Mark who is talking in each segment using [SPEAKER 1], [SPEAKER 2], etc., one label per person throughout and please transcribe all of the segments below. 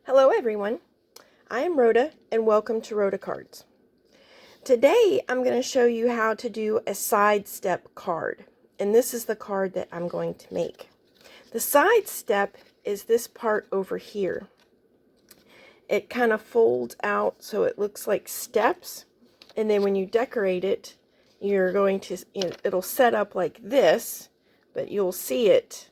[SPEAKER 1] Hello everyone, I am Rhoda and welcome to Rhoda Cards. Today I'm going to show you how to do a side step card, and this is the card that I'm going to make. The side step is this part over here. It kind of folds out so it looks like steps, and then when you decorate it, you're going to, it'll set up like this, but you'll see it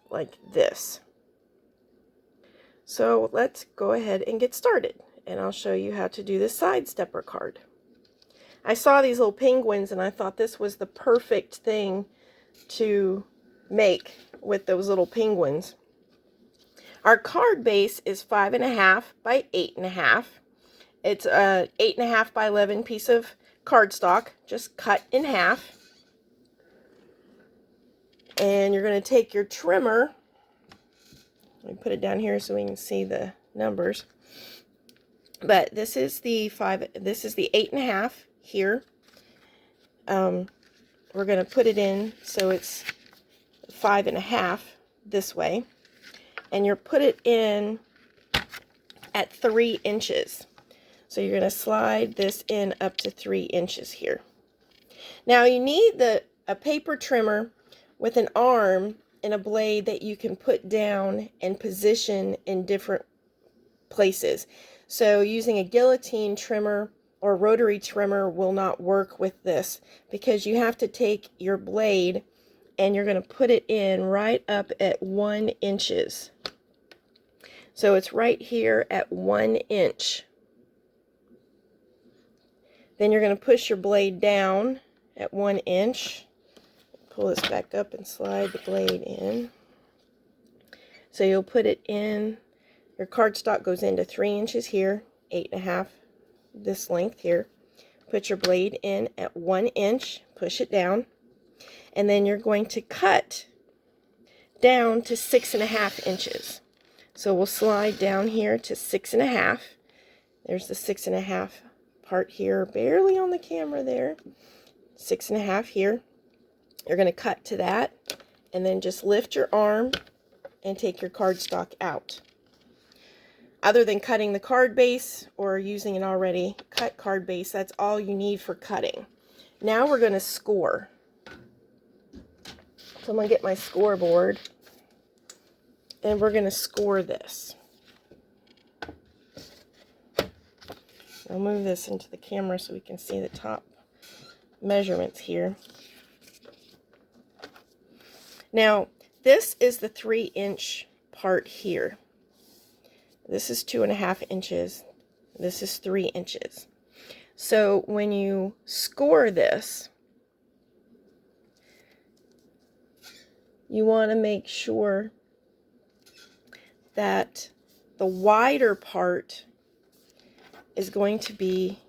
[SPEAKER 1] like this. So let's go ahead and get started, and I'll show you how to do this side stepper card. I saw these little penguins and I thought this was the perfect thing to make with those little penguins. Our card base is 5.5 by 8.5. It's a 8.5 by 11 piece of cardstock, just cut in half. And you're going to take your trimmer. Let me put it down here so we can see the numbers. But this is the 8.5 here. We're going to put it in so it's 5.5 this way. And you're put it in at 3 inches. So you're going to slide this in up to 3 inches here. Now you need a paper trimmer with an arm and a blade that you can put down and position in different places. So using a guillotine trimmer or rotary trimmer will not work with this, because you have to take your blade and you're going to put it in right up at 1 inches. So it's right here at 1 inch. Then you're going to push your blade down at 1 inch. Pull this back up and slide the blade in. So you'll put it in, your cardstock goes into 3 inches here, 8.5 this length here. Put your blade in at 1 inch, push it down, and then you're going to cut down to 6.5 inches. So we'll slide down here to 6.5. There's the 6.5 part here, barely on the camera there. 6.5 here. You're going to cut to that, and then just lift your arm and take your cardstock out. Other than cutting the card base or using an already cut card base, that's all you need for cutting. Now we're going to score. So I'm going to get my scoreboard, and we're going to score this. I'll move this into the camera so we can see the top measurements here. Now, this is the 3 inch part here. This is 2.5 inches. This is 3 inches. So when you score this, you want to make sure that the wider part is going to be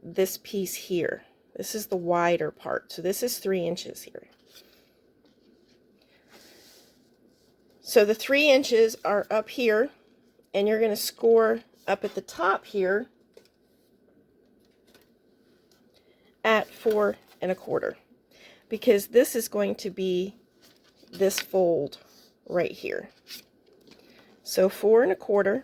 [SPEAKER 1] this piece here. This is the wider part. So this is 3 inches here. So the 3 inches are up here, and you're going to score up at the top here at 4.25, because this is going to be this fold right here. So 4.25,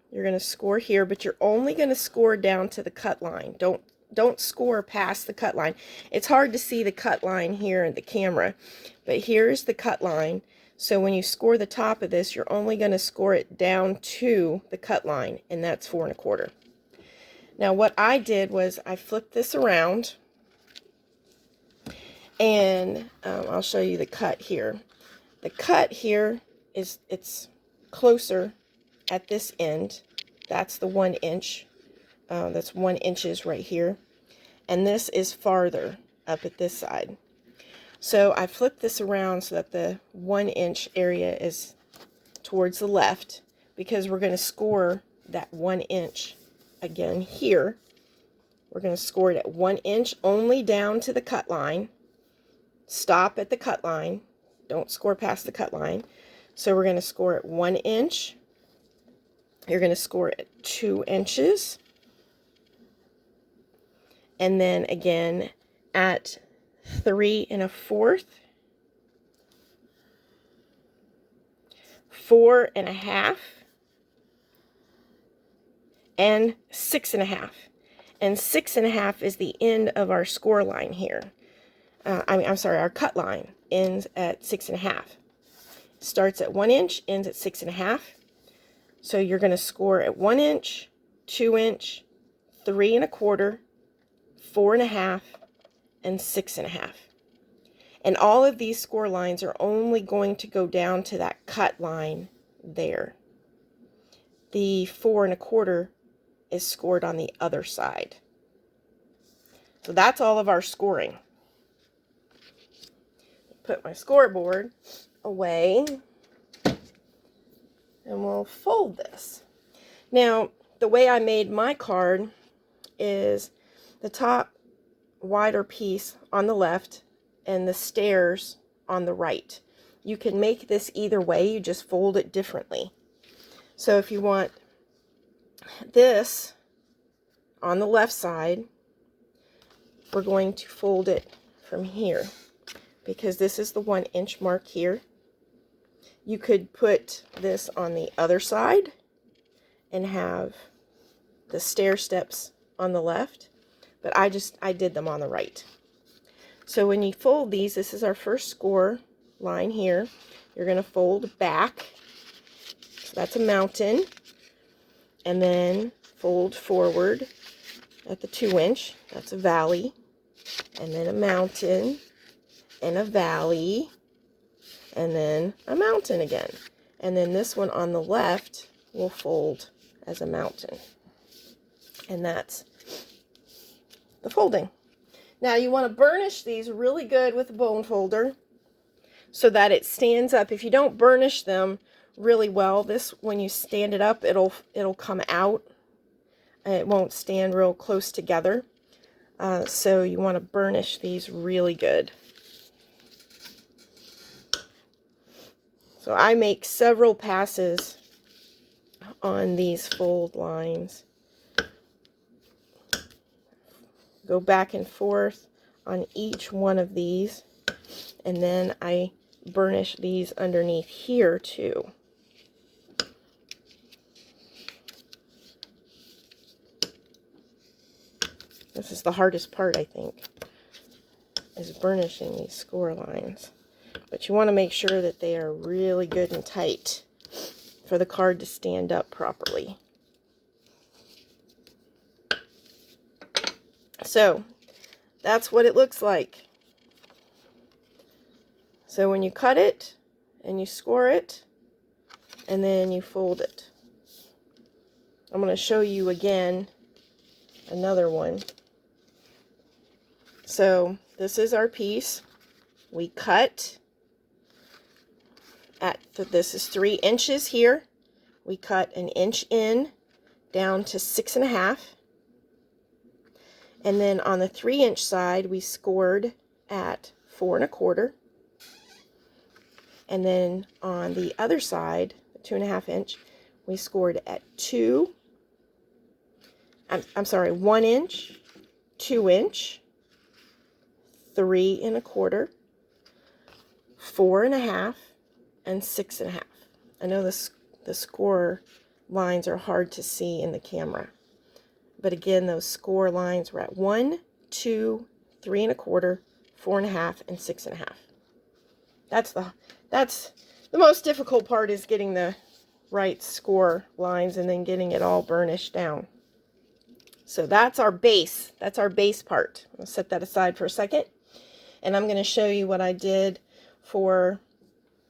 [SPEAKER 1] you're going to score here, but you're only going to score down to the cut line. Don't score past the cut line. It's hard to see the cut line here in the camera, but here's the cut line. So when you score the top of this, you're only going to score it down to the cut line, and that's 4.25. Now what I did was I flipped this around, and I'll show you the cut here. The cut here it's closer at this end. That's the 1 inch. That's 1 inches right here, and this is farther up at this side. So I flipped this around so that the 1 inch area is towards the left, because we're going to score that 1 inch again here. We're going to score it at 1 inch only down to the cut line. Stop at the cut line. Don't score past the cut line. So we're going to score at 1 inch. You're going to score at 2 inches. And then again at 3.25, 4.5, and 6.5. And 6.5 is the end of our score line here. I'm sorry, our cut line ends at 6.5. Starts at 1 inch, ends at 6.5. So you're going to score at 1 inch, 2 inch, 3.25, 4.5, and 6.5. And all of these score lines are only going to go down to that cut line there. The 4.25 is scored on the other side. So that's all of our scoring. Put my scoreboard away, and we'll fold this. Now, the way I made my card is the top wider piece on the left and the stairs on the right. You can make this either way, you just fold it differently. So if you want this on the left side, we're going to fold it from here, because this is the 1 inch mark here. You could put this on the other side and have the stair steps on the left, but I did them on the right. So when you fold these, this is our first score line here. You're going to fold back, so that's a mountain, and then fold forward at the 2 inch, that's a valley, and then a mountain, and a valley, and then a mountain again. And then this one on the left will fold as a mountain. And that's the folding. Now you want to burnish these really good with a bone folder so that it stands up. If you don't burnish them really well, this, when you stand it up, it'll come out. It won't stand real close together. So you want to burnish these really good. So I make several passes on these fold lines. Go back and forth on each one of these, and then I burnish these underneath here too. This is the hardest part, I think, is burnishing these score lines. But you want to make sure that they are really good and tight for the card to stand up properly. So that's what it looks like. So when you cut it and you score it and then you fold it. I'm going to show you again another one. So this is our piece. We cut at, this is 3 inches here. We cut 1 inch in down to 6.5. And then on the 3 inch side, we scored at 4.25. And then on the other side, the 2.5 inch, we scored at 1 inch, 2 inch, 3.25, 4.5, and 6.5. I know the score lines are hard to see in the camera. But again, those score lines were at 1, 2, 3.25, 4.5, and 6.5. That's the most difficult part, is getting the right score lines and then getting it all burnished down. So that's our base. That's our base part. I'll set that aside for a second. And I'm going to show you what I did for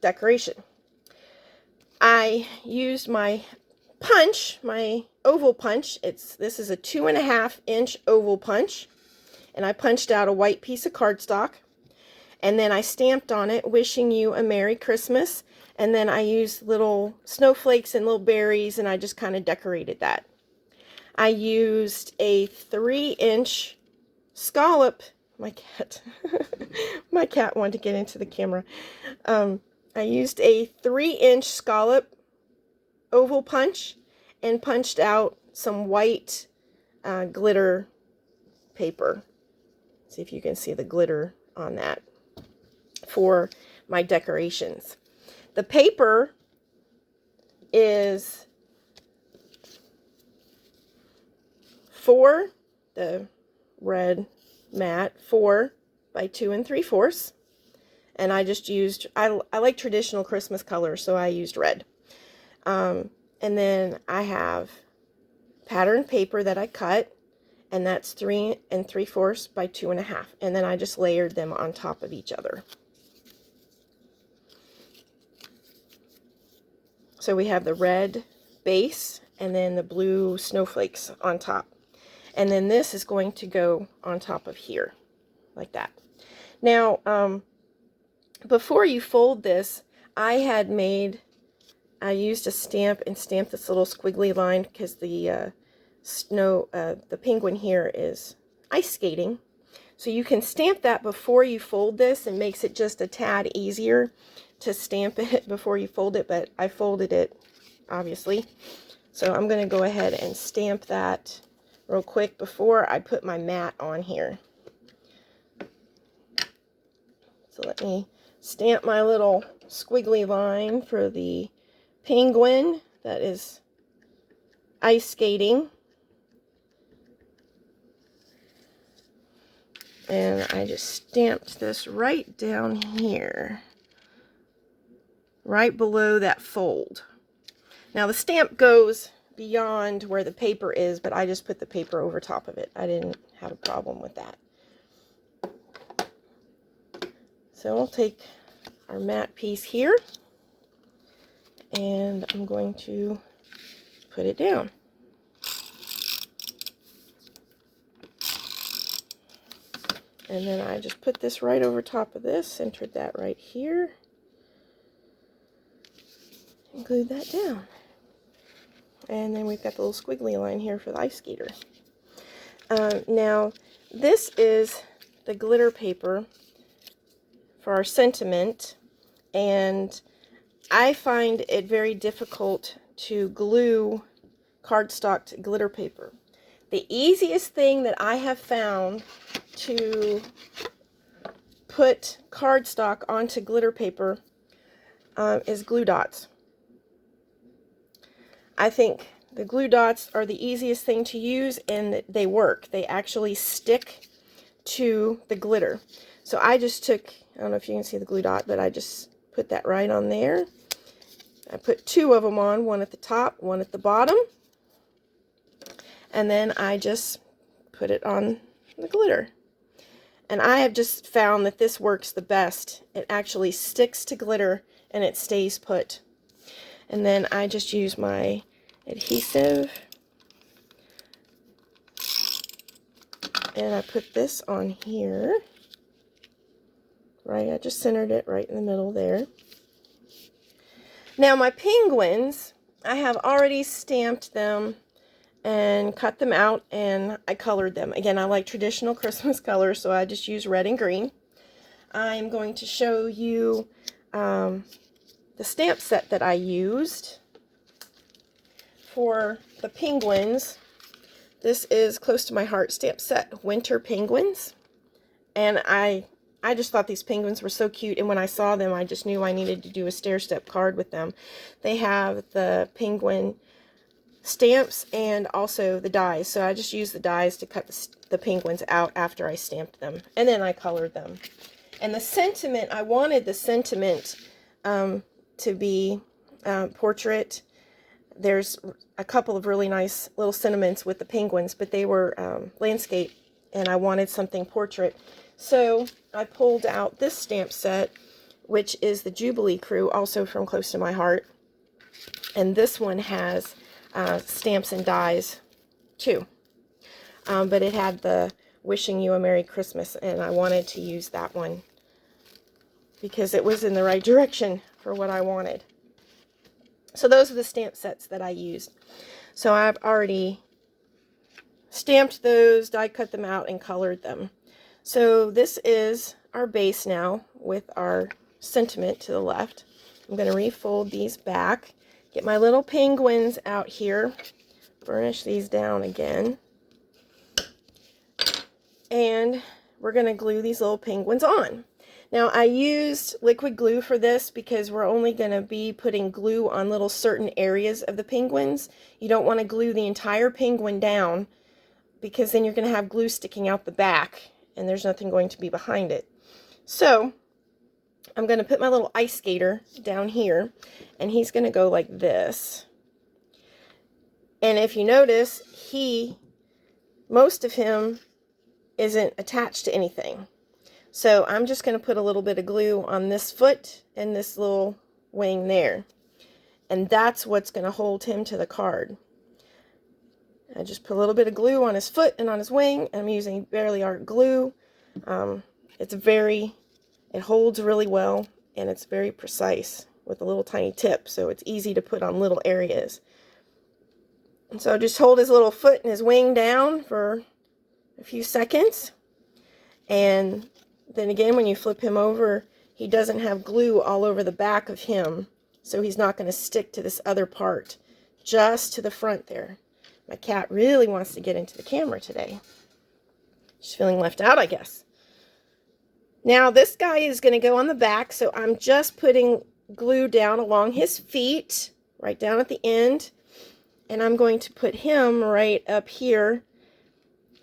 [SPEAKER 1] decoration. I used my punch, my oval punch. This is a 2.5 inch oval punch, and I punched out a white piece of cardstock, and then I stamped on it, "Wishing you a Merry Christmas," and then I used little snowflakes and little berries, and I just kind of decorated that. I used a 3 inch scallop. My cat wanted to get into the camera. I used a 3 inch scallop oval punch and punched out some white glitter paper. See if you can see the glitter on that for my decorations. The paper is 4, the red matte, 4 by 2 3/4. And I just used, I like traditional Christmas colors, so I used red. And then I have pattern paper that I cut, and that's 3 3/4 by 2 1/2. And then I just layered them on top of each other. So we have the red base and then the blue snowflakes on top. And then this is going to go on top of here, like that. Now, before you fold this, I used a stamp and stamped this little squiggly line because the the penguin here is ice skating. So you can stamp that before you fold this, and makes it just a tad easier to stamp it before you fold it, but I folded it, obviously. So I'm going to go ahead and stamp that real quick before I put my mat on here. So let me stamp my little squiggly line for the penguin that is ice skating. And I just stamped this right down here, right below that fold. Now the stamp goes beyond where the paper is, but I just put the paper over top of it. I didn't have a problem with that. So we'll take our matte piece here, and I'm going to put it down. And then I just put this right over top of this, centered that right here, and glued that down. And then we've got the little squiggly line here for the ice skater. Now, this is the glitter paper for our sentiment, and I find it very difficult to glue cardstock to glitter paper. The easiest thing that I have found to put cardstock onto glitter paper is glue dots. I think the glue dots are the easiest thing to use, and they work. They actually stick to the glitter. So I just took, I don't know if you can see the glue dot, but I just put that right on there. I put 2 of them on, one at the top, one at the bottom. And then I just put it on the glitter. And I have just found that this works the best. It actually sticks to glitter and it stays put. And then I just use my adhesive, and I put this on here. Right, I just centered it right in the middle there. Now my penguins, I have already stamped them and cut them out, and I colored them. Again, I like traditional Christmas colors, so I just use red and green. I'm going to show you the stamp set that I used for the penguins. This is Close to My Heart stamp set, Winter Penguins. And I just thought these penguins were so cute, and when I saw them, I just knew I needed to do a stair-step card with them. They have the penguin stamps and also the dies, so I just used the dies to cut the penguins out after I stamped them, and then I colored them. And the sentiment, I wanted the sentiment to be portrait. There's a couple of really nice little sentiments with the penguins, but they were landscape, and I wanted something portrait. So I pulled out this stamp set, which is the Jubilee Crew, also from Close to My Heart. And this one has stamps and dies too. But it had the Wishing You a Merry Christmas, and I wanted to use that one because it was in the right direction for what I wanted. So those are the stamp sets that I used. So I've already stamped those, die cut them out, and colored them. So this is our base now with our sentiment to the left. I'm going to refold these back, get my little penguins out here, burnish these down again, and we're going to glue these little penguins on. Now I used liquid glue for this because we're only going to be putting glue on little certain areas of the penguins. You don't want to glue the entire penguin down because then you're going to have glue sticking out the back and there's nothing going to be behind it. So I'm going to put my little ice skater down here, and he's going to go like this. And if you notice, most of him isn't attached to anything. So I'm just going to put a little bit of glue on this foot and this little wing there. And that's what's going to hold him to the card. I just put a little bit of glue on his foot and on his wing. I'm using Barely Art glue. It holds really well, and it's very precise with a little tiny tip, so it's easy to put on little areas. And so just hold his little foot and his wing down for a few seconds. And then again, when you flip him over, he doesn't have glue all over the back of him, so he's not going to stick to this other part, just to the front there. My cat really wants to get into the camera today. She's feeling left out, I guess. Now this guy is going to go on the back, so I'm just putting glue down along his feet, right down at the end. And I'm going to put him right up here,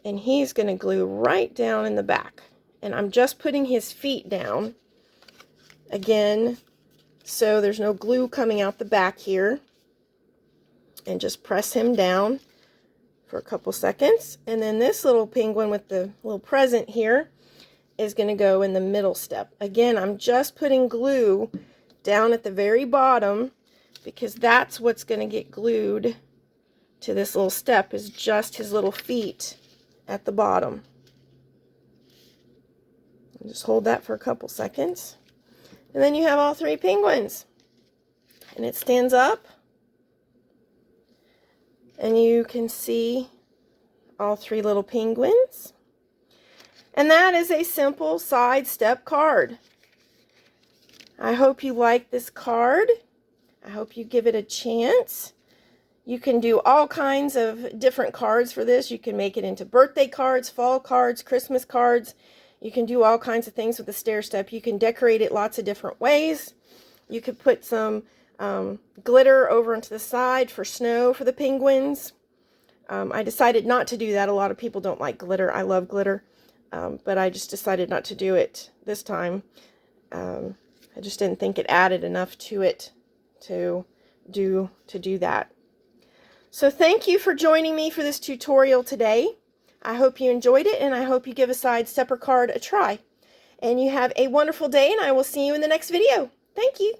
[SPEAKER 1] and he's going to glue right down in the back. And I'm just putting his feet down, again, so there's no glue coming out the back here. And just press him down for a couple seconds. And then this little penguin with the little present here is going to go in the middle step. Again, I'm just putting glue down at the very bottom, because that's what's going to get glued to this little step, is just his little feet at the bottom. And just hold that for a couple seconds. And then you have all three penguins. And it stands up. And you can see all three little penguins. And that is a simple side step card. I hope you like this card. I hope you give it a chance. You can do all kinds of different cards for this. You can make it into birthday cards, fall cards, Christmas cards. You can do all kinds of things with the stair step. You can decorate it lots of different ways. You could put some glitter over onto the side for snow for the penguins. I decided not to do that. A lot of people don't like glitter. I love glitter. But I just decided not to do it this time. I just didn't think it added enough to it to do that. So thank you for joining me for this tutorial today. I hope you enjoyed it, and I hope you give a side stepper card a try. And you have a wonderful day, and I will see you in the next video. Thank you.